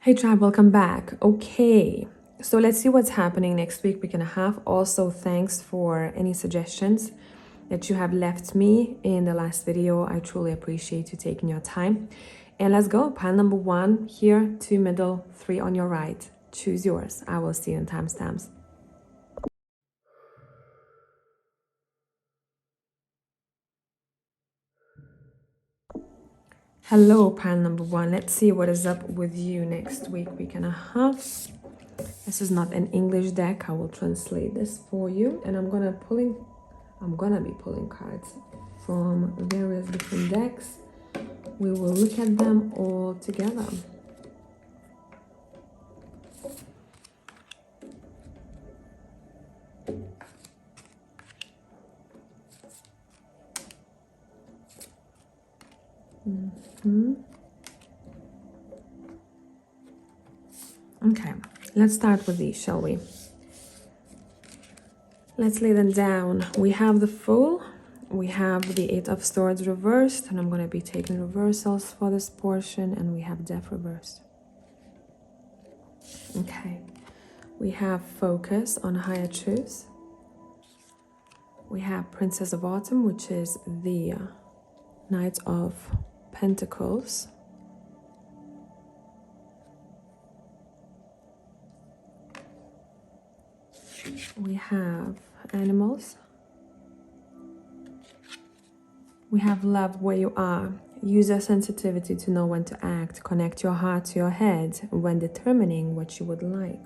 Hey tribe, welcome back. Okay, so let's see what's happening next week and a half. Also, thanks for any suggestions that you have left me in the last video. I truly appreciate you taking your time. And let's go. Pile number 1 here, 2 middle, 3 on your right. Choose yours. I will see you in timestamps. Hello, pile number 1. Let's see what is up with you next week and a half. This is not an English deck. I will translate this for you, and I'm gonna be pulling cards from various different decks. We will look at them all together. Okay, let's start with these, shall we? Let's lay them down. We have the Fool, we have the 8 of Swords reversed, and I'm going to be taking reversals for this portion, and we have Death reversed. Okay, we have Focus on Higher Truths. We have Princess of Autumn, which is the Knight of Pentacles. We have Animals. We have Love Where You Are. Use your sensitivity to know when to act. Connect your heart to your head when determining what you would like.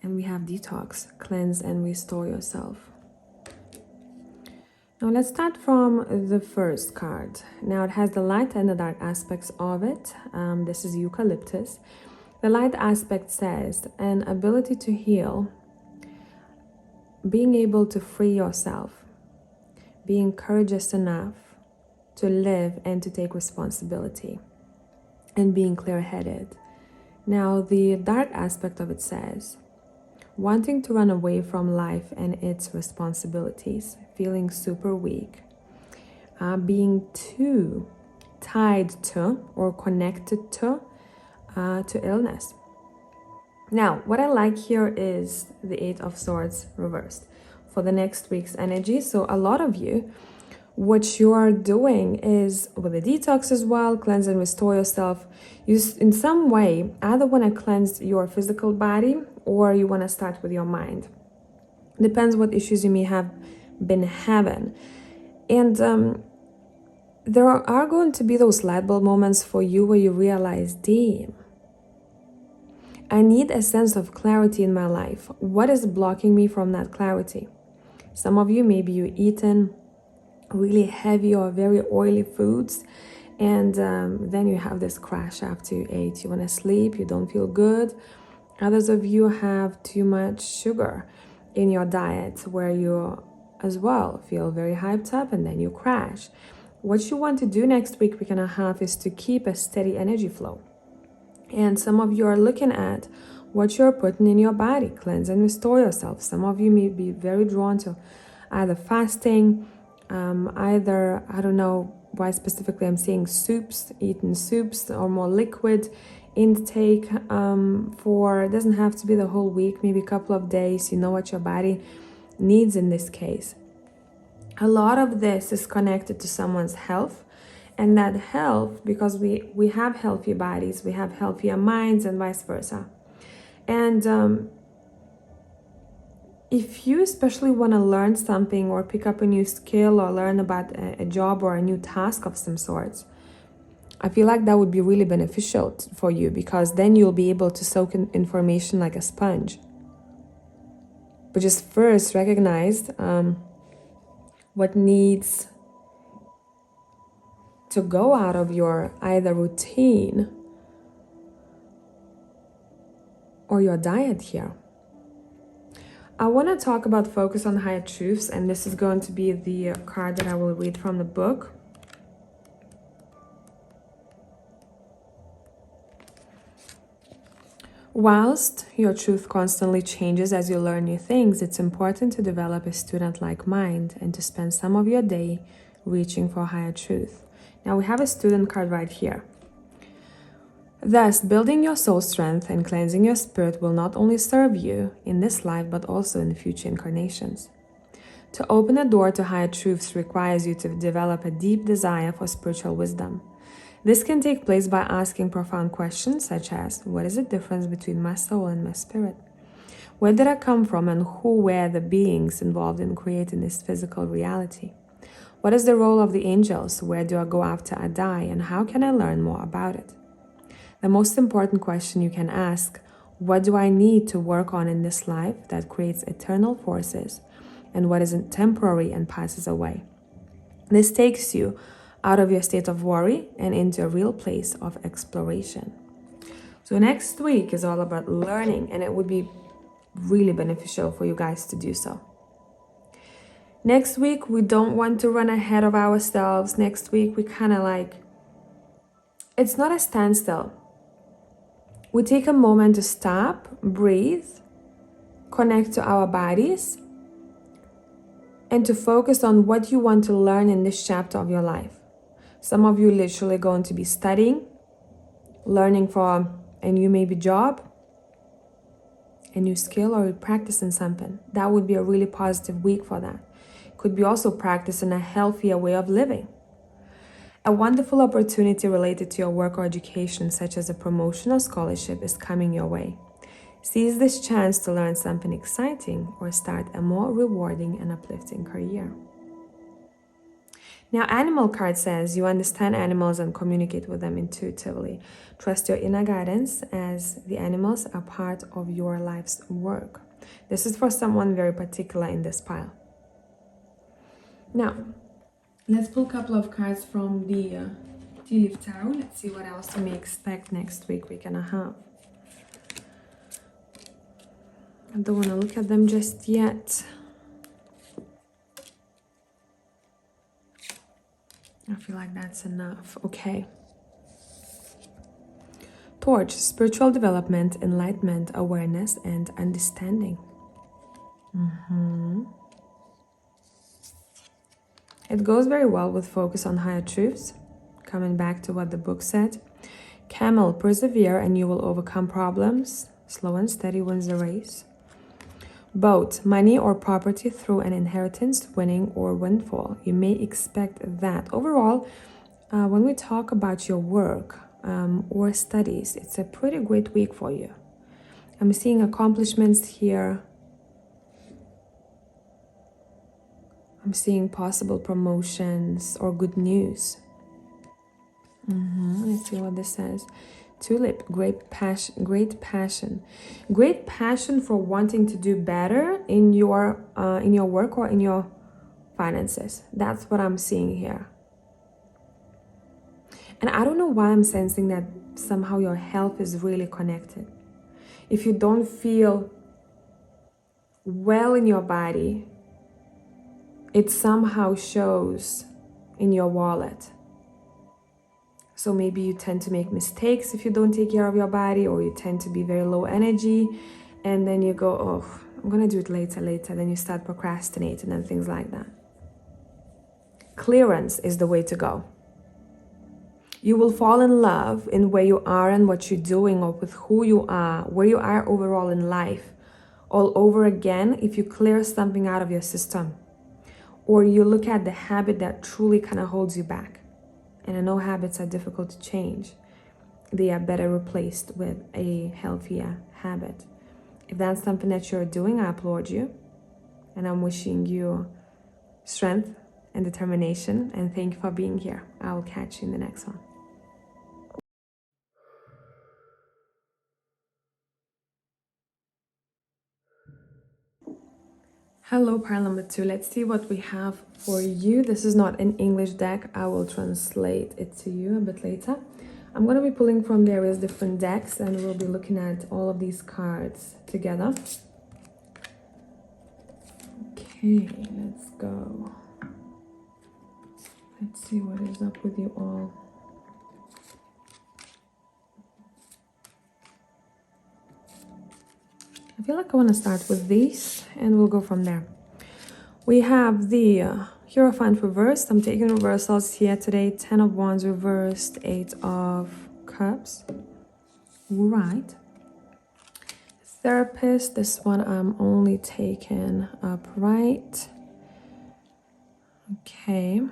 And we have Detox. Cleanse and restore yourself. Now let's start from the first card. Now it has the light and the dark aspects of it. This is Eucalyptus. The light aspect says an ability to heal, being able to free yourself, being courageous enough to live and to take responsibility, and being clear-headed. Now the dark aspect of it says wanting to run away from life and its responsibilities, feeling super weak, being too tied to or connected to illness. Now, what I like here is the 8 of Swords reversed for the next week's energy. So a lot of you, what you are doing is with the detox as well, cleanse and restore yourself. You in some way either want to cleanse your physical body or you want to start with your mind. Depends what issues you may have been having. And there are going to be those light bulb moments for you where you realize, damn, I need a sense of clarity in my life. What is blocking me from that clarity? Some of you, maybe you're eating really heavy or very oily foods, and then you have this crash after you ate. You want to sleep, you don't feel good. Others of you have too much sugar in your diet where you as well feel very hyped up and then you crash. What you want to do next week and a half is to keep a steady energy flow. And some of you are looking at what you're putting in your body, cleanse and restore yourself. Some of you may be very drawn to either fasting, either, I don't know why specifically I'm saying soups, eating soups or more liquid intake for, it doesn't have to be the whole week, maybe a couple of days. You know what your body needs in this case. A lot of this is connected to someone's health. And that health, because we have healthy bodies, we have healthier minds and vice versa. And if you especially want to learn something or pick up a new skill or learn about a job or a new task of some sorts, I feel like that would be really beneficial for you, because then you'll be able to soak in information like a sponge. But just first recognize what needs to go out of your either routine or your diet here. I want to talk about focus on higher truths, and this is going to be the card that I will read from the book. Whilst your truth constantly changes as you learn new things, it's important to develop a student-like mind and to spend some of your day reaching for higher truth. Now we have a student card right here. Thus, building your soul strength and cleansing your spirit will not only serve you in this life, but also in future incarnations. To open a door to higher truths requires you to develop a deep desire for spiritual wisdom. This can take place by asking profound questions such as, what is the difference between my soul and my spirit? Where did I come from and who were the beings involved in creating this physical reality? What is the role of the angels? Where do I go after I die? And how can I learn more about it? The most important question you can ask, what do I need to work on in this life that creates eternal forces? And what is temporary and passes away? This takes you out of your state of worry and into a real place of exploration. So next week is all about learning, and it would be really beneficial for you guys to do so. Next week, we don't want to run ahead of ourselves. Next week, we kind of it's not a standstill. We take a moment to stop, breathe, connect to our bodies, and to focus on what you want to learn in this chapter of your life. Some of you literally going to be studying, learning for a new maybe job, a new skill, or practicing something. That would be a really positive week for that. Could be also practicing a healthier way of living. A wonderful opportunity related to your work or education, such as a promotion or scholarship, is coming your way. Seize this chance to learn something exciting or start a more rewarding and uplifting career. Now, animal card says you understand animals and communicate with them intuitively. Trust your inner guidance as the animals are part of your life's work. This is for someone very particular in this pile. Now, let's pull a couple of cards from the Tea Leaf Tarot. Let's see what else we may expect next week and a half. I don't want to look at them just yet. I feel like that's enough. Okay. Torch, spiritual development, enlightenment, awareness, and understanding. It goes very well with focus on higher truths. Coming back to what the book said. Camel, persevere and you will overcome problems. Slow and steady wins the race. Boat, money or property through an inheritance, winning or windfall. You may expect that. Overall, when we talk about your work or studies, it's a pretty great week for you. I'm seeing accomplishments here. I'm seeing possible promotions or good news. Let's see what this says. Tulip, great passion. Great passion for wanting to do better in your work or in your finances. That's what I'm seeing here. And I don't know why I'm sensing that somehow your health is really connected. If you don't feel well in your body, it somehow shows in your wallet. So maybe you tend to make mistakes if you don't take care of your body, or you tend to be very low energy, and then you go, oh, I'm gonna do it later. Then you start procrastinating and things like that. Clearance is the way to go. You will fall in love in where you are and what you're doing, or with who you are, where you are overall in life, all over again if you clear something out of your system, or you look at the habit that truly kind of holds you back. And I know habits are difficult to change. They are better replaced with a healthier habit. If that's something that you're doing, I applaud you. And I'm wishing you strength and determination. And thank you for being here. I will catch you in the next one. Hello, pile number 2. Let's see what we have for you. This is not an English deck. I will translate it to you a bit later. I'm going to be pulling from various different decks, and we'll be looking at all of these cards together. Okay, let's go. Let's see what is up with you all. I feel like I want to start with these and we'll go from there. We have the Hierophant reversed. I'm taking reversals here today. 10 of Wands reversed. 8 of Cups. Right. Therapist. This one I'm only taking upright. Okay.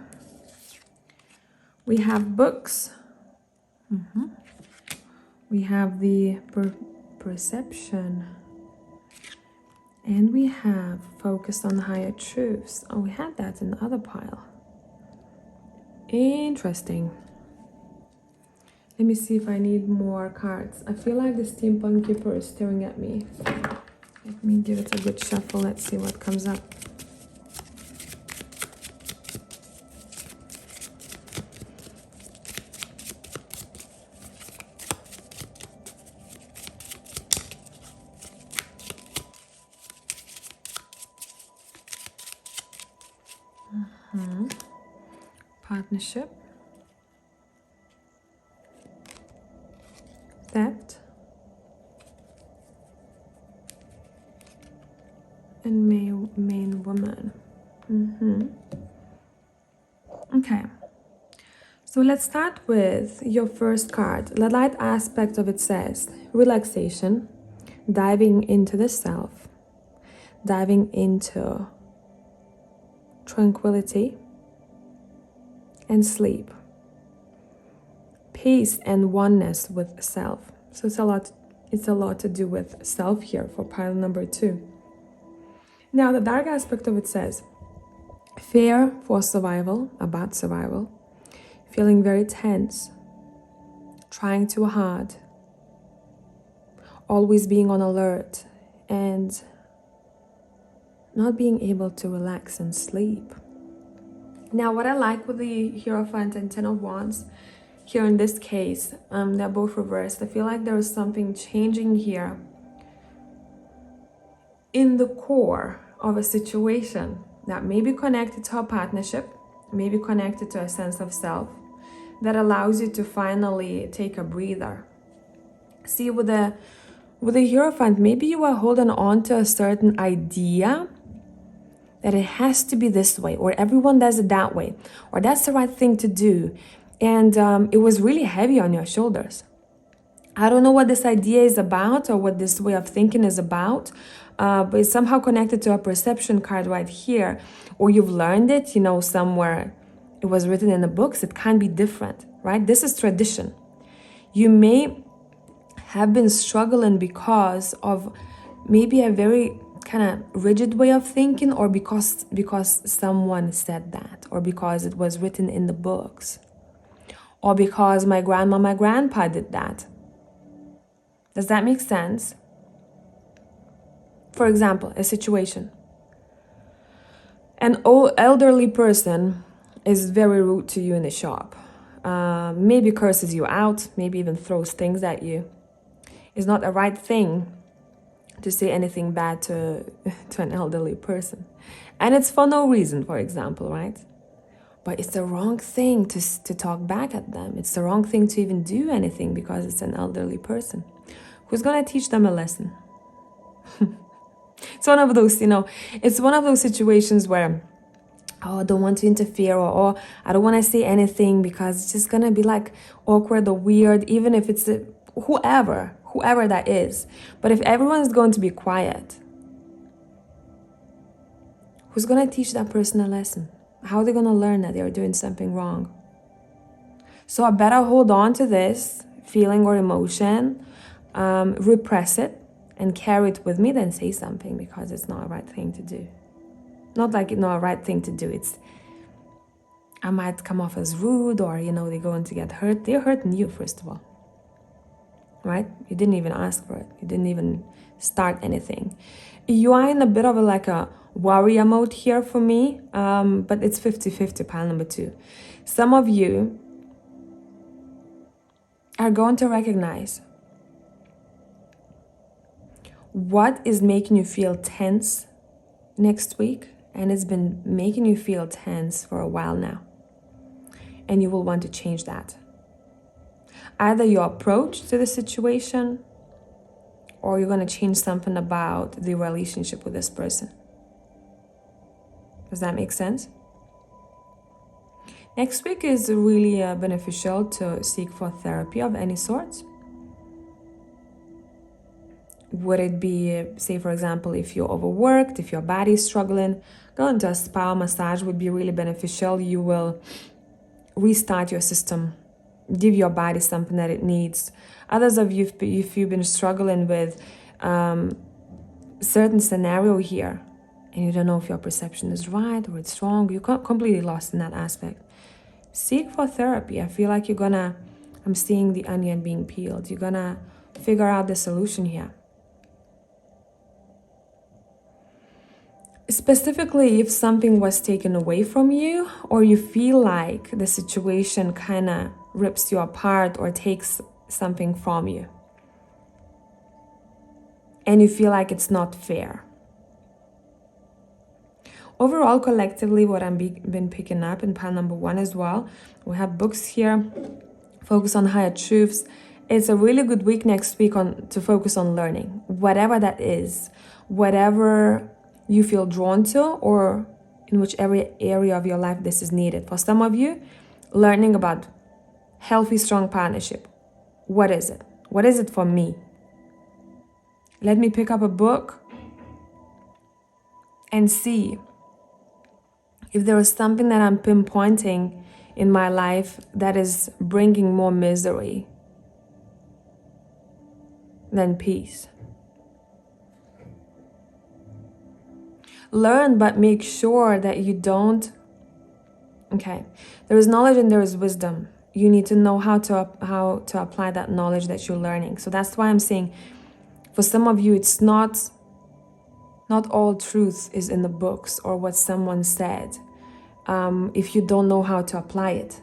We have books. We have the perception. And we have focused on higher truths. Oh, we had that in the other pile. Interesting. Let me see if I need more cards. I feel like the Steampunk Keeper is staring at me. Let me give it a good shuffle. Let's see what comes up. Partnership, theft, and main woman. Okay, so let's start with your first card. The light aspect of it says relaxation, diving into the self, diving into tranquility and sleep, peace and oneness with self. So it's a lot to do with self here for pile number 2. Now the dark aspect of it says fear for survival, about survival, feeling very tense, trying too hard, always being on alert, and not being able to relax and sleep. Now, what I like with the Hierophant and 10 of Wands, here in this case, they're both reversed. I feel like there is something changing here in the core of a situation that may be connected to a partnership, may be connected to a sense of self, that allows you to finally take a breather. See, with the Hierophant, maybe you are holding on to a certain idea that it has to be this way, or everyone does it that way, or that's the right thing to do. And it was really heavy on your shoulders. I don't know what this idea is about or what this way of thinking is about, but it's somehow connected to a perception card right here, or you've learned it, somewhere it was written in the books. It can be different, right? This is tradition. You may have been struggling because of maybe a very kind of rigid way of thinking, or because someone said that, or because it was written in the books, or because my grandma, my grandpa did that. Does that make sense? For example, a situation. An old elderly person is very rude to you in the shop. Maybe curses you out, maybe even throws things at you. It's not a right thing to say anything bad to an elderly person. And it's for no reason, for example, right? But it's the wrong thing to talk back at them. It's the wrong thing to even do anything because it's an elderly person. Who's gonna teach them a lesson? It's one of those, it's one of those situations where, I don't want to interfere, or I don't want to say anything because it's just gonna be like awkward or weird, even if it's whoever that is. But if everyone's going to be quiet, who's going to teach that person a lesson? How are they going to learn that they're doing something wrong? So I better hold on to this feeling or emotion, repress it, and carry it with me than say something, because it's not a right thing to do. Not like it's not a right thing to do. I might come off as rude, or, they're going to get hurt. They're hurting you, first of all. Right? You didn't even ask for it. You didn't even start anything. You are in a bit of a warrior mode here for me, but it's 50-50, pile number 2. Some of you are going to recognize what is making you feel tense next week, and it's been making you feel tense for a while now. And you will want to change that. Either your approach to the situation, or you're going to change something about the relationship with this person. Does that make sense? Next week is really beneficial to seek for therapy of any sort. Would it be, say, for example, if you're overworked, if your body is struggling, going to a spa massage would be really beneficial. You will restart your system, give your body something that it needs. Others of you, if you've been struggling with certain scenario here, and you don't know if your perception is right or it's wrong, you're completely lost in that aspect. Seek for therapy. I feel like I'm seeing the onion being peeled. You're gonna figure out the solution here. Specifically, if something was taken away from you, or you feel like the situation kind of rips you apart or takes something from you, and you feel like it's not fair. Overall, collectively, what I've been picking up in pile number 1 as well, we have books here, focus on higher truths. It's a really good week next week to focus on learning, whatever that is, whatever you feel drawn to, or in whichever area of your life this is needed. For some of you, learning about healthy, strong partnership. What is it? What is it for me? Let me pick up a book and see if there is something that I'm pinpointing in my life that is bringing more misery than peace. Learn, but make sure that you don't. Okay, there is knowledge and there is wisdom. You need to know how to apply that knowledge that you're learning. So that's why I'm saying, for some of you, it's not all truth is in the books or what someone said. If you don't know how to apply it,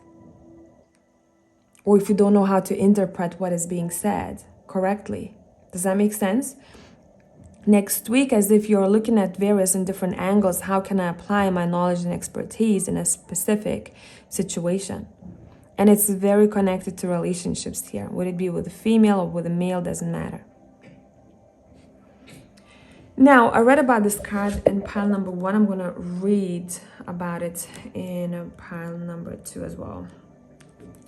or if you don't know how to interpret what is being said correctly. Does that make sense? Next week, as if you're looking at various and different angles, how can I apply my knowledge and expertise in a specific situation? And it's very connected to relationships here. Would it be with a female or with a male, doesn't matter. Now, I read about this card in pile number 1. I'm going to read about it in pile number 2 as well.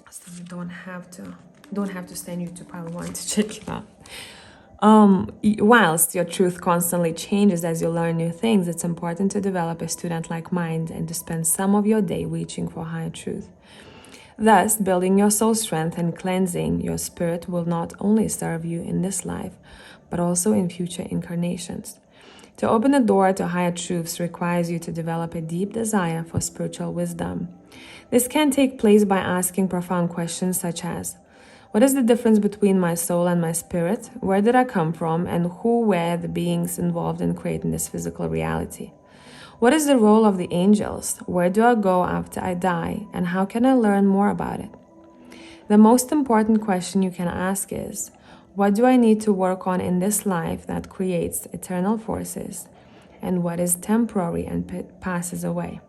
So you don't have to send you to pile 1 to check it out. Whilst your truth constantly changes as you learn new things, it's important to develop a student-like mind and to spend some of your day reaching for higher truth. Thus, building your soul strength and cleansing your spirit will not only serve you in this life, but also in future incarnations. To open the door to higher truths requires you to develop a deep desire for spiritual wisdom. This can take place by asking profound questions such as, what is the difference between my soul and my spirit? Where did I come from? And who were the beings involved in creating this physical reality? What is the role of the angels? Where do I go after I die? And how can I learn more about it? The most important question you can ask is, what do I need to work on in this life that creates eternal forces? And what is temporary and passes away?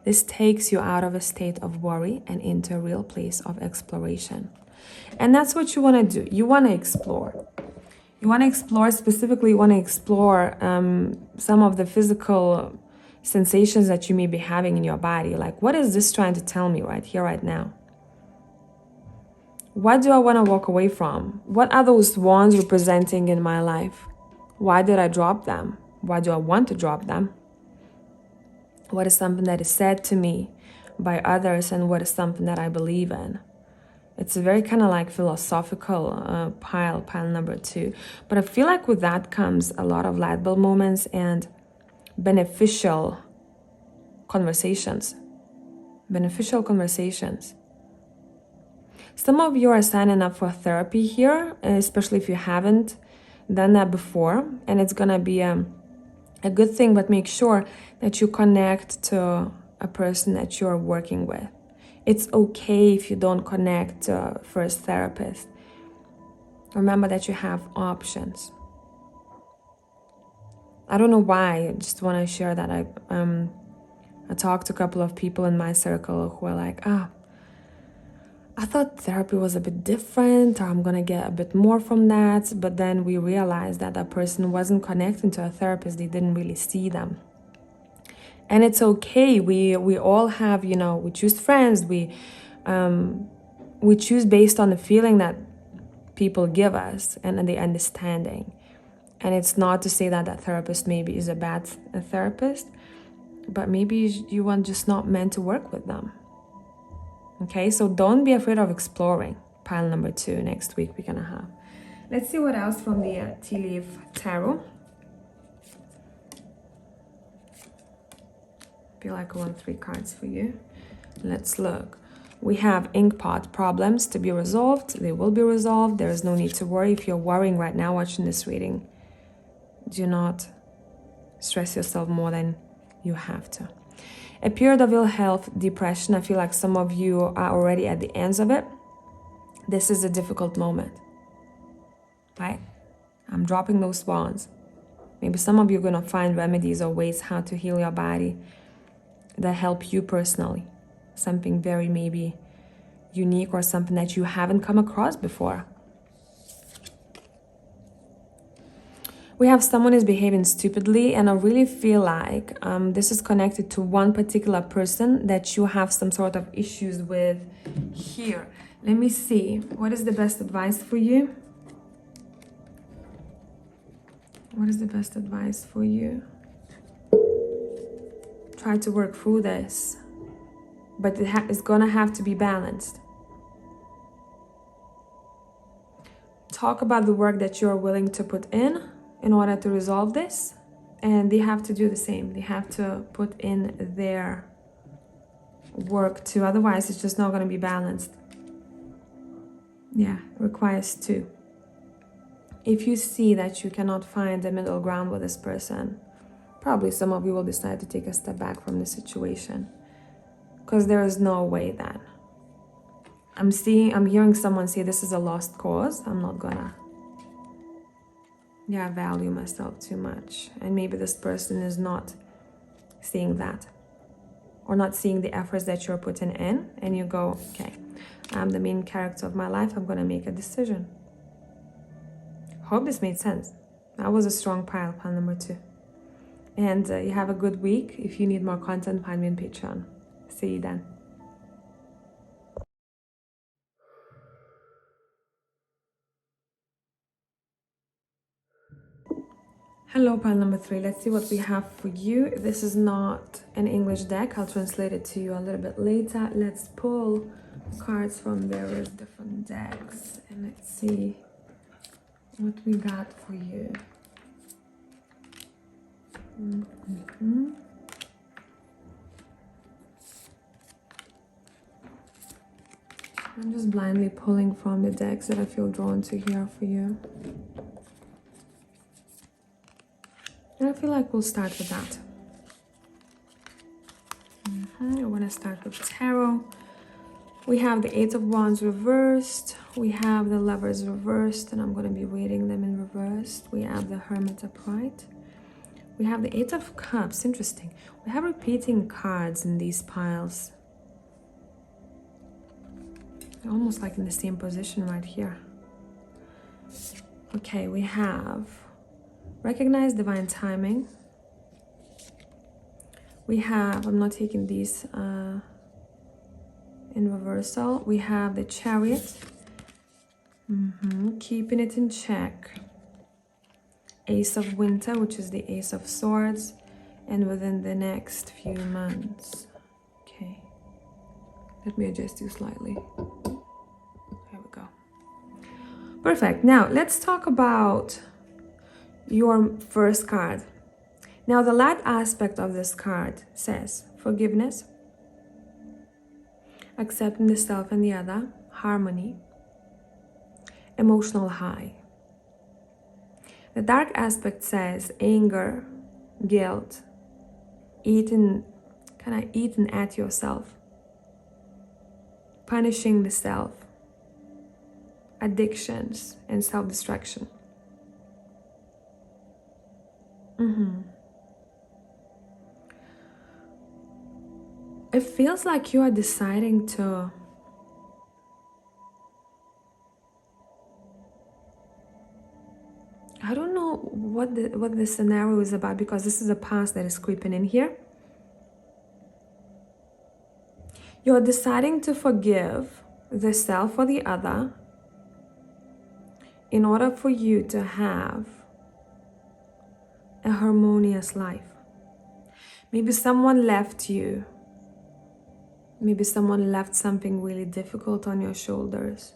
This takes you out of a state of worry and into a real place of exploration. And that's what you want to do. You want to explore. You want to explore, specifically, you want to explore some of the physical sensations that you may be having in your body. Like, what is this trying to tell me right here, right now? What do I want to walk away from? What are those wands representing in my life? Why did I drop them? Why do I want to drop them? What is something that is said to me by others, and what is something that I believe in? It's a very kind of like philosophical pile number 2. But I feel like with that comes a lot of light bulb moments and beneficial conversations. Beneficial conversations. Some of you are signing up for therapy here, especially if you haven't done that before. And it's going to be a good thing, but make sure that you connect to a person that you're working with. It's okay if you don't connect to a first therapist. Remember that you have options. I don't know why, I just want to share that. I talked to a couple of people in my circle who are like, I thought therapy was a bit different, or I'm going to get a bit more from that. But then we realized that that person wasn't connecting to a therapist. They didn't really see them. And it's okay. We all have, you know, we choose friends. We choose based on the feeling that people give us and the understanding. And it's not to say that that therapist maybe is a bad therapist, but maybe you are just not meant to work with them. Okay, so don't be afraid of exploring. Pile number 2 next week we're gonna have. Let's see what else from the Tea Leaf Tarot. I feel like I want 3 cards for you. Let's look. We have inkpot problems to be resolved. They will be resolved. There is no need to worry. If you're worrying right now watching this reading, do not stress yourself more than you have to. A period of ill health, depression. I feel like some of you are already at the ends of it. This is a difficult moment, right? I'm dropping those bombs. Maybe some of you are going to find remedies or ways how to heal your body that help you personally. Something very maybe unique or something that you haven't come across before. We have someone is behaving stupidly, and I really feel like this is connected to one particular person that you have some sort of issues with here. Let me see. What is the best advice for you? What is the best advice for you? Try to work through this, but it's gonna have to be balanced. Talk about the work that you're willing to put in order to resolve this, and they have to do the same. They have to put in their work too, otherwise it's just not going to be balanced. Yeah, it requires 2. If you see that you cannot find the middle ground with this person, probably some of you will decide to take a step back from the situation, because there is no way that I'm hearing someone say this is a lost cause. I'm not gonna value myself too much. And maybe this person is not seeing that, or not seeing the efforts that you're putting in, and you go, okay, I'm the main character of my life, I'm gonna make a decision. Hope this made sense. That was a strong pile number 2. And you have a good week. If you need more content, find me on Patreon. See you then. Hello, pile number 3. Let's see what we have for you. This is not an English deck. I'll translate it to you a little bit later. Let's pull cards from various different decks and let's see what we got for you. I'm just blindly pulling from the decks that I feel drawn to here for you. And I feel like we'll start with that. I want to start with tarot. We have the 8 of Wands reversed. We have the Lovers reversed, and I'm going to be reading them in reversed. We have the Hermit upright. We have the 8 of Cups. Interesting. We have repeating cards in these piles. They're almost like in the same position right here. Okay, we have Recognize Divine Timing. We have, I'm not taking these in reversal. We have the Chariot. Keeping it in check. Ace of Winter, which is the Ace of Swords. And within the next few months. Okay. Let me adjust you slightly. There we go. Perfect. Now, let's talk about your first card. Now, the last aspect of this card says forgiveness, accepting the self and the other, harmony, emotional high. The dark aspect says anger, guilt, eating at yourself, punishing the self, addictions, and self-destruction. It feels like you are deciding to I don't know what the scenario is about, because this is a past that is creeping in here. You're deciding to forgive the self or the other in order for you to have a harmonious life. Maybe someone left you. Maybe someone left something really difficult on your shoulders.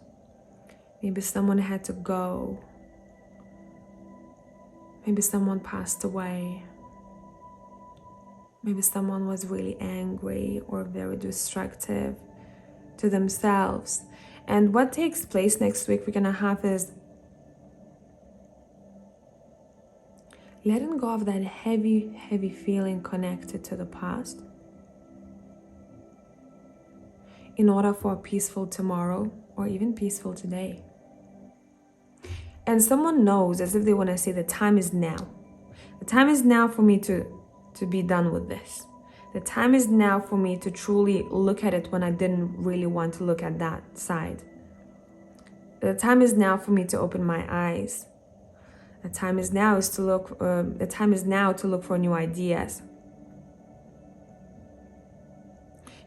Maybe someone had to go. Maybe someone passed away. Maybe someone was really angry or very destructive to themselves. And what takes place next week we're gonna have is letting go of that heavy feeling connected to the past in order for a peaceful tomorrow or even peaceful today. And someone knows, as if they want to say, the time is now. The time is now for me to be done with this. The time is now for me to truly look at it when I didn't really want to look at that side. The time is now for me to open my eyes. The time is now to look for new ideas.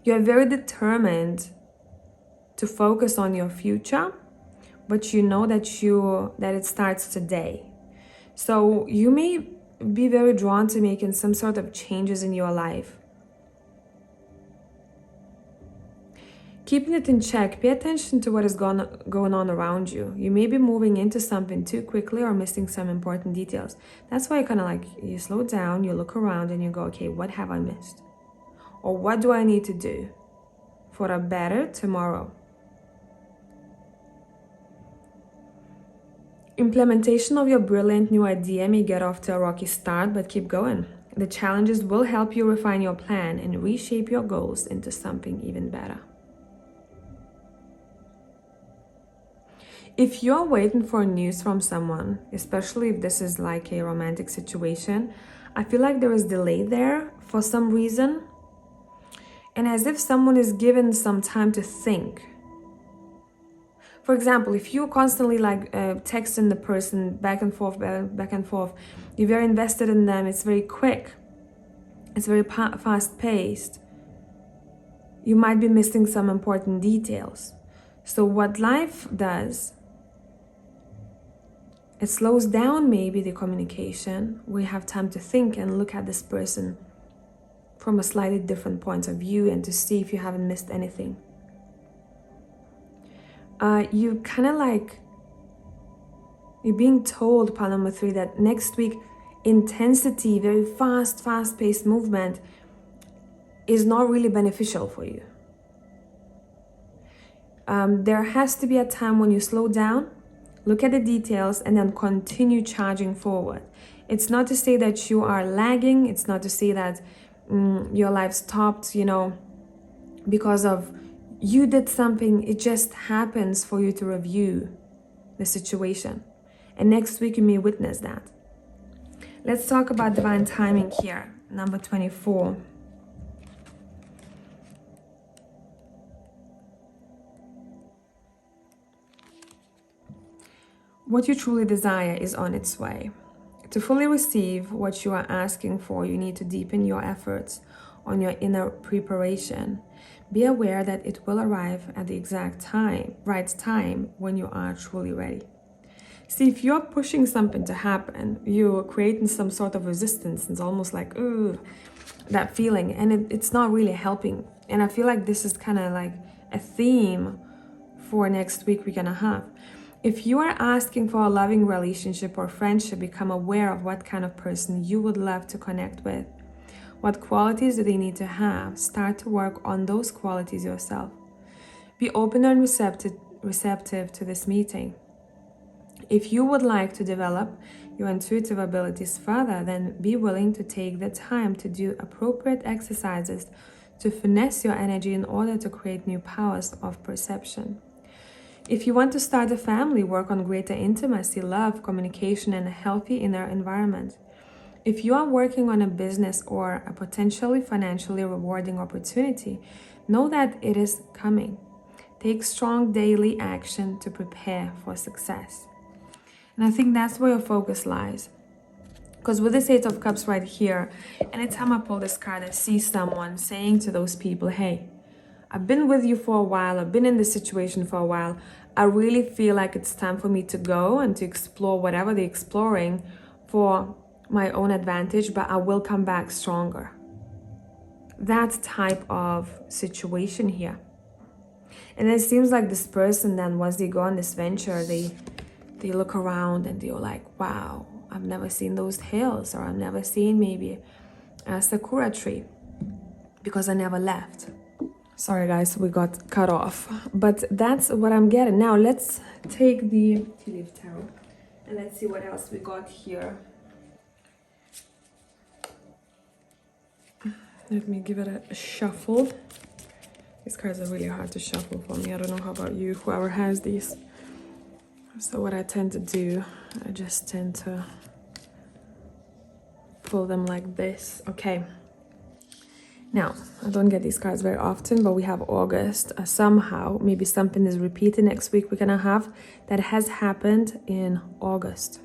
You are very determined to focus on your future, but you know that it starts today. So you may be very drawn to making some sort of changes in your life. Keeping it in check, pay attention to what is going on around you. You may be moving into something too quickly or missing some important details. That's why you slow down, you look around and you go, okay, what have I missed? Or what do I need to do for a better tomorrow? Implementation of your brilliant new idea may get off to a rocky start, but keep going. The challenges will help you refine your plan and reshape your goals into something even better. If you're waiting for news from someone, especially if this is like a romantic situation, I feel like there is delay there for some reason. And as if someone is given some time to think. For example, if you're constantly texting the person back and forth, you're very invested in them, it's very quick, it's very fast-paced, you might be missing some important details. So what life does, it slows down maybe the communication. We have time to think and look at this person from a slightly different point of view and to see if you haven't missed anything. You're being told, pile number 3, that next week intensity, very fast-paced movement is not really beneficial for you. There has to be a time when you slow down, look at the details, and then continue charging forward. It's not to say that you are lagging. It's not to say that your life stopped, because of you did something. It just happens for you to review the situation. And next week you may witness that. Let's talk about divine timing here, number 24. What you truly desire is on its way. To fully receive what you are asking for, you need to deepen your efforts on your inner preparation. Be aware that it will arrive at the right time when you are truly ready. See, if you're pushing something to happen, you're creating some sort of resistance. It's almost like, ooh, that feeling, and it's not really helping. And I feel like this is kind of like a theme for next week we're gonna have. If you are asking for a loving relationship or friendship, become aware of what kind of person you would love to connect with. What qualities do they need to have? Start to work on those qualities yourself. Be open and receptive to this meeting. If you would like to develop your intuitive abilities further, then be willing to take the time to do appropriate exercises to finesse your energy in order to create new powers of perception. If you want to start a family, work on greater intimacy, love, communication, and a healthy inner environment. If you are working on a business or a potentially financially rewarding opportunity, know that it is coming. Take strong daily action to prepare for success. And I think that's where your focus lies. Because with this 8 of Cups right here, anytime I pull this card, I see someone saying to those people, hey, I've been with you for a while, I've been in this situation for a while. I really feel like it's time for me to go and to explore whatever they're exploring for my own advantage, but I will come back stronger. That type of situation here. And it seems like this person then, once they go on this venture, they look around and they're like, wow, I've never seen those hills, or I've never seen maybe a sakura tree because I never left. Sorry guys, we got cut off, but that's what I'm getting. Now let's take the tea leaf tarot and let's see what else we got here. Let me give it a shuffle. These cards are really hard to shuffle for me. I don't know how about you, whoever has these. So what I tend to do, I just tend to pull them like this. Okay. Now, I don't get these cards very often, but we have August. Somehow, maybe something is repeated next week we're gonna have that has happened in August.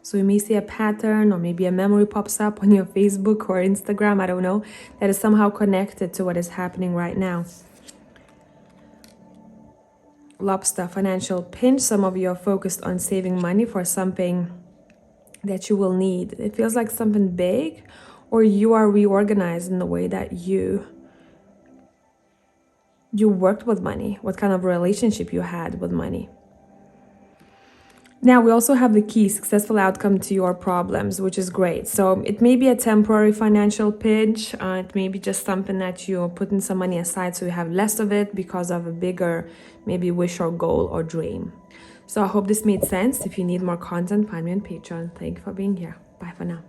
So you may see a pattern, or maybe a memory pops up on your Facebook or Instagram, I don't know, that is somehow connected to what is happening right now. Lobster, financial pinch. Some of you are focused on saving money for something that you will need. It feels like something big, or you are reorganized in the way that you worked with money, what kind of relationship you had with money. Now we also have the key, successful outcome to your problems, which is great. So it may be a temporary financial pinch. It may be just something that you're putting some money aside so you have less of it because of a bigger maybe wish or goal or dream. So I hope this made sense. If you need more content, find me on Patreon. Thank you for being here. Bye for now.